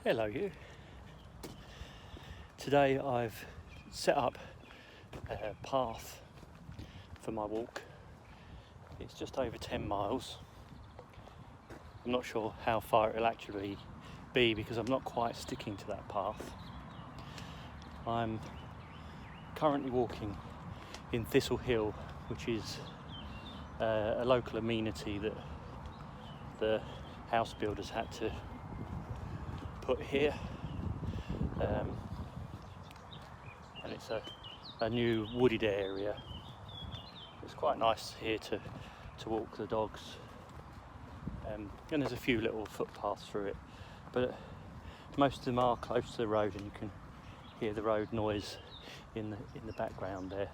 Hello you. Today I've set up a path for my walk. It's just over 10 miles. I'm not sure how far it'll actually be because I'm not quite sticking to that path. I'm currently walking in Thistle Hill, which is a local amenity that the house builders had to put here, and it's a new wooded area. It's quite nice here to walk the dogs, and there's a few little footpaths through it, but most of them are close to the road, and you can hear the road noise in the background there.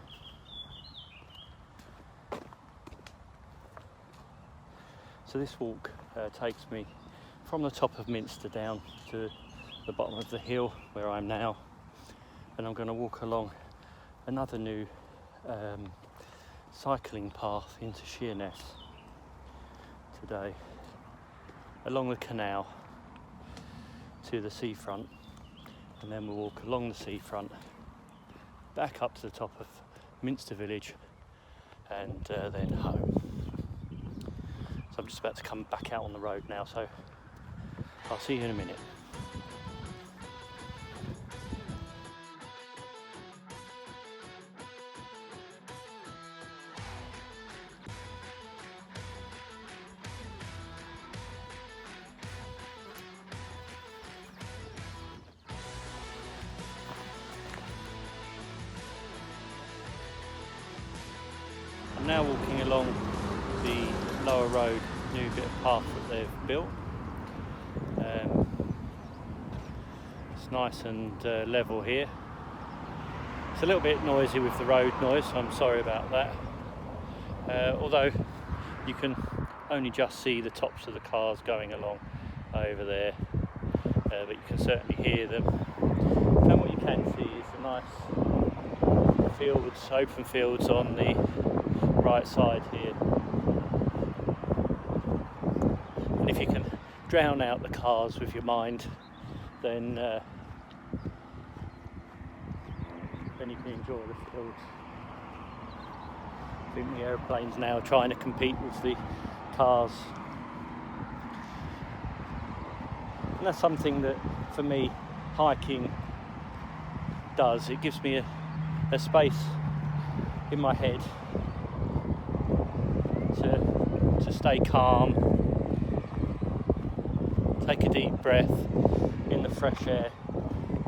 So this walk takes me from the top of Minster down to the bottom of the hill where I'm now, and I'm going to walk along another new cycling path into Sheerness today, along the canal to the seafront, and then we'll walk along the seafront back up to the top of Minster village and then home. So I'm just about to come back out on the road now, so I'll see you in a minute. I'm now walking along the lower road, new bit of path that they've built. It's nice and level here. It's a little bit noisy with the road noise, so I'm sorry about that. Although you can only just see the tops of the cars going along over there, but you can certainly hear them. And what you can see is the nice fields, open fields on the right side here. And if you can drown out the cars with your mind, then you can enjoy the fields. I think the aeroplane's now trying to compete with the cars. And that's something that, for me, hiking does. It gives me a space in my head to stay calm, take a deep breath in the fresh air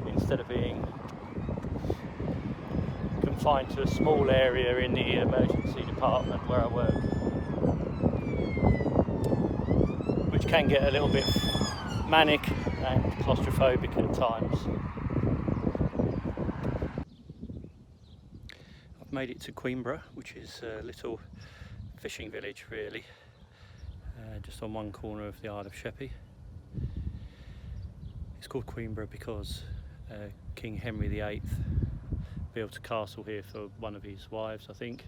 instead of being confined to a small area in the emergency department where I work, which can get a little bit manic and claustrophobic at times. I've made it to Queenborough, which is a little fishing village really, just on one corner of the Isle of Sheppey. It's called Queenborough because King Henry VIII built a castle here for one of his wives, I think.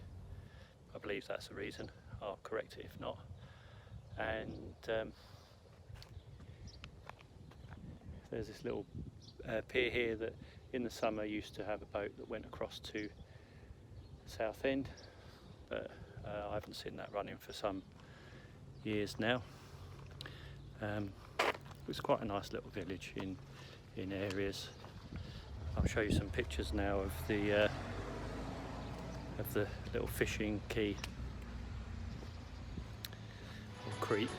I believe that's the reason. I'll correct it if not. And there's this little pier here that in the summer used to have a boat that went across to Southend, but I haven't seen that running for some years now. It's quite a nice little village in areas. I'll show you some pictures now of the little fishing quay or creek.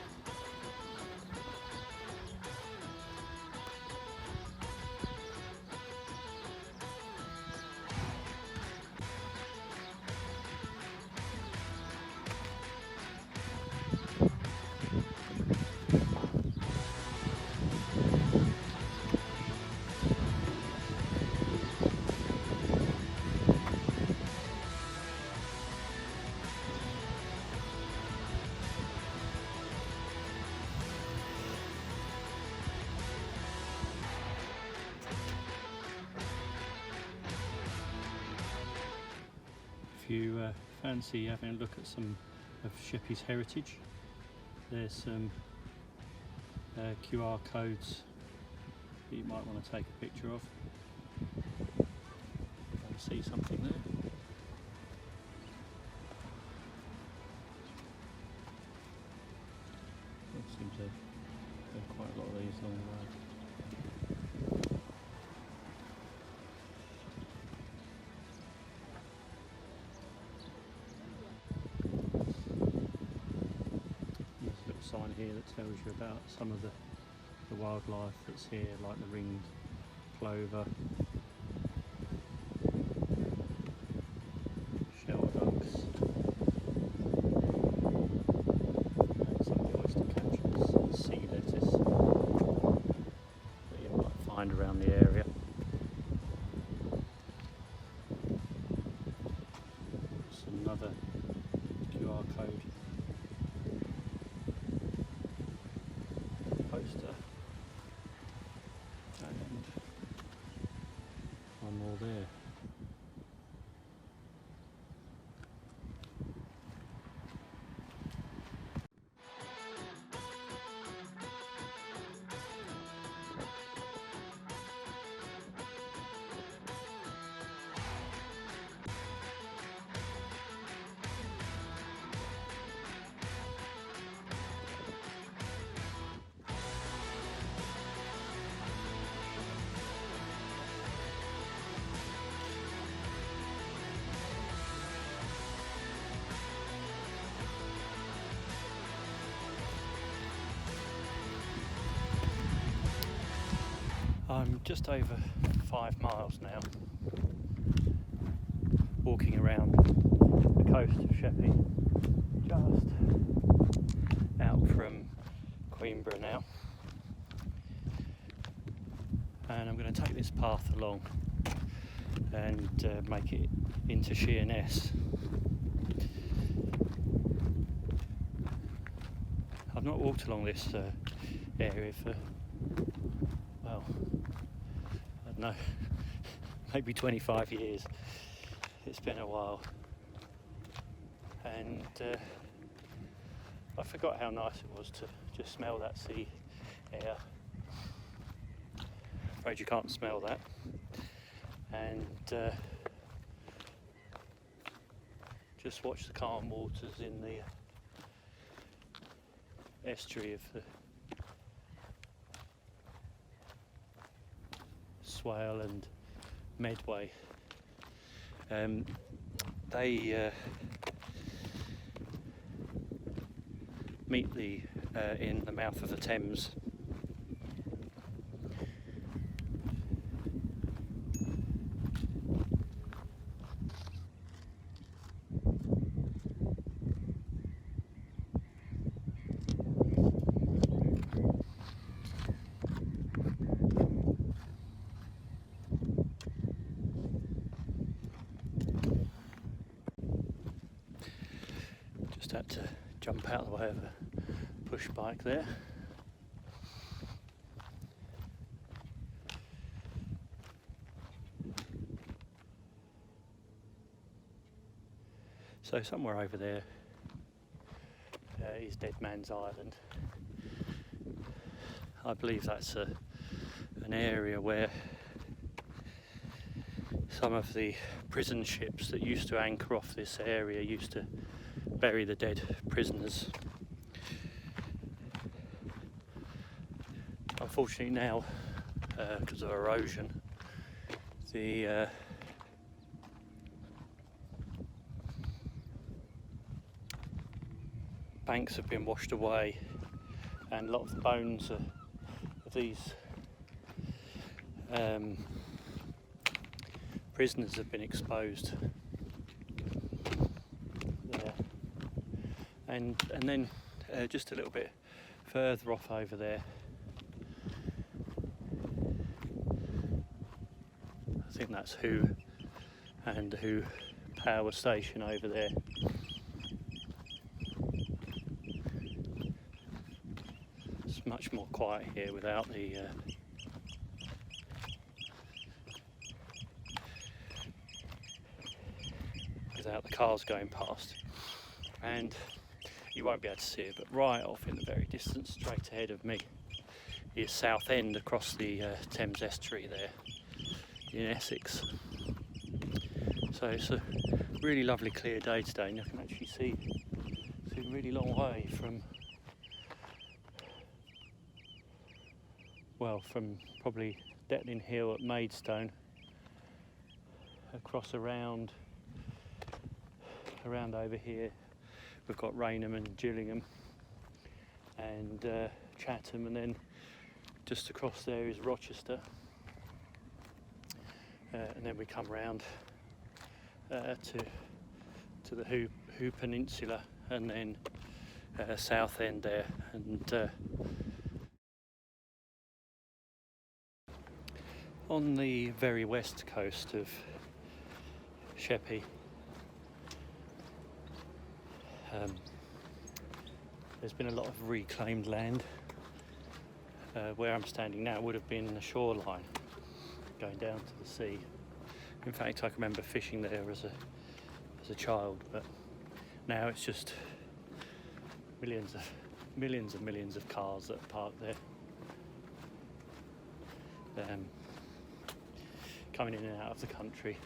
If you fancy having a look at some of Sheppey's heritage, there's some QR codes that you might want to take a picture of. I see something there. There seems to be quite a lot of these along the way. There's a little sign here that tells you about some of the wildlife that's here, like the ringed plover, shell ducks, and some of the oyster catchers, sea lettuce that you might find around the area. It's another QR code poster. And one more there. I'm just over 5 miles now, walking around the coast of Sheppey, just out from Queenborough now, and I'm going to take this path along and make it into Sheerness. I've not walked along this area for, well, I don't know, maybe 25 years. It's been a while, and I forgot how nice it was to just smell that sea air. Afraid you can't smell that. And just watch the calm waters in the estuary of the Swale and Medway. They meet in the mouth of the Thames. Just had to jump out of the way of a push bike there. So somewhere over there is Dead Man's Island. I believe that's an area where some of the prison ships that used to anchor off this area used to bury the dead prisoners. Unfortunately now, because of erosion, the banks have been washed away, and a lot of the bones of these prisoners have been exposed there. And then just a little bit further off over there, I think that's Who and Who power station over there. It's much more quiet here without the cars going past, and you won't be able to see it, but right off in the very distance, straight ahead of me, is Southend across the Thames estuary there in Essex. So it's a really lovely clear day today, and you can actually see a really long way from probably Detling Hill at Maidstone across around over here. We've got Rainham and Gillingham and Chatham, and then just across there is Rochester, and then we come round to the Hoo Peninsula, and then Southend there, and on the very west coast of Sheppey, there's been a lot of reclaimed land. Where I'm standing now would have been the shoreline going down to the sea. In fact, I can remember fishing there as a child, but now it's just millions and millions of cars that are parked there, coming in and out of the country.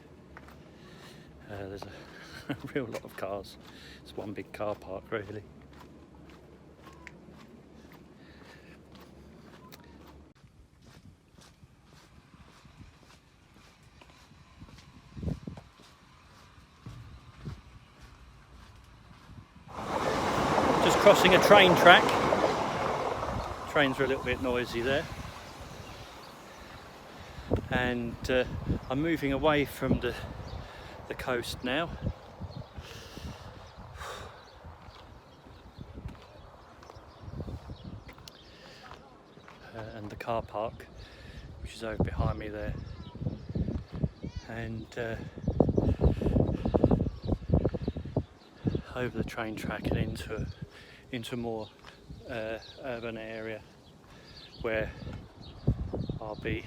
There's a real lot of cars. It's one big car park, really. Just crossing a train track. Trains are a little bit noisy there. And I'm moving away from the coast now. And the car park, which is over behind me there. And over the train track and into a more urban area where I'll be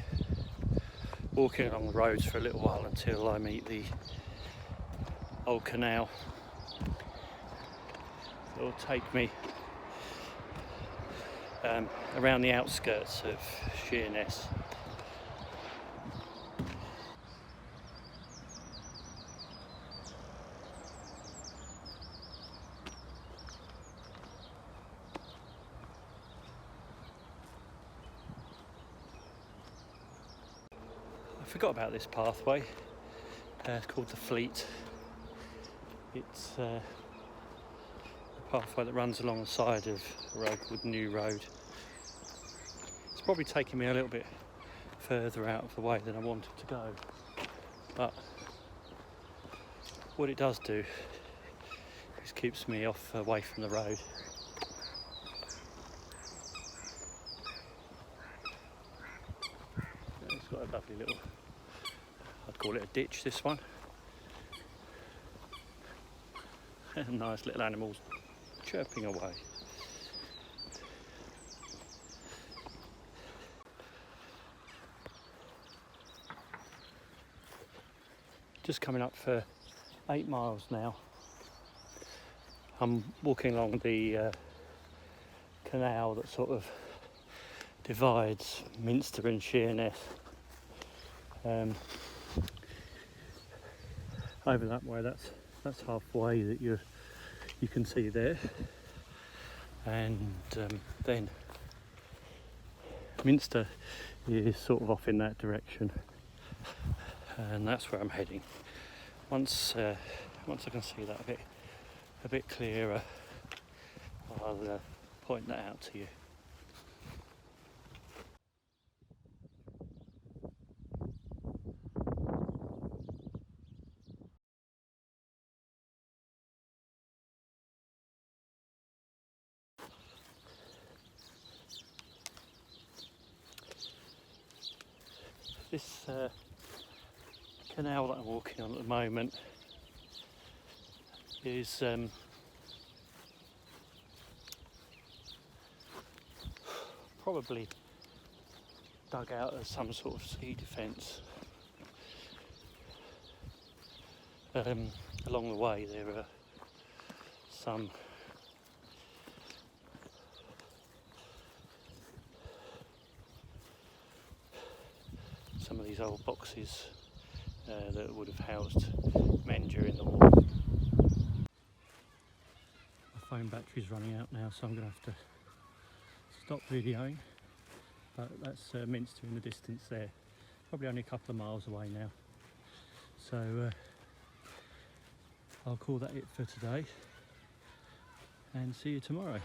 walking along the roads for a little while until I meet the old canal. It'll take me around the outskirts of Sheerness. I forgot about this pathway. It's called the Fleet. It's a pathway that runs along the side of a road called New Road. It's probably taking me a little bit further out of the way than I wanted to go, but what it does do is keeps me away from the road. It's got a lovely little, I'd call it a ditch, this one. Nice little animals chirping away. Just coming up for 8 miles now. I'm walking along the canal that sort of divides Minster and Sheerness. Over that way, that's halfway that you can see there, and then Minster is sort of off in that direction, and that's where I'm heading. Once I can see that a bit clearer, I'll point that out to you. This canal that I'm walking on at the moment is probably dug out as some sort of sea defence. Along the way there are some of these old boxes that would have housed men during the war. My phone battery's running out now, so I'm going to have to stop videoing, but that's Minster in the distance there, probably only a couple of miles away now. So I'll call that it for today and see you tomorrow.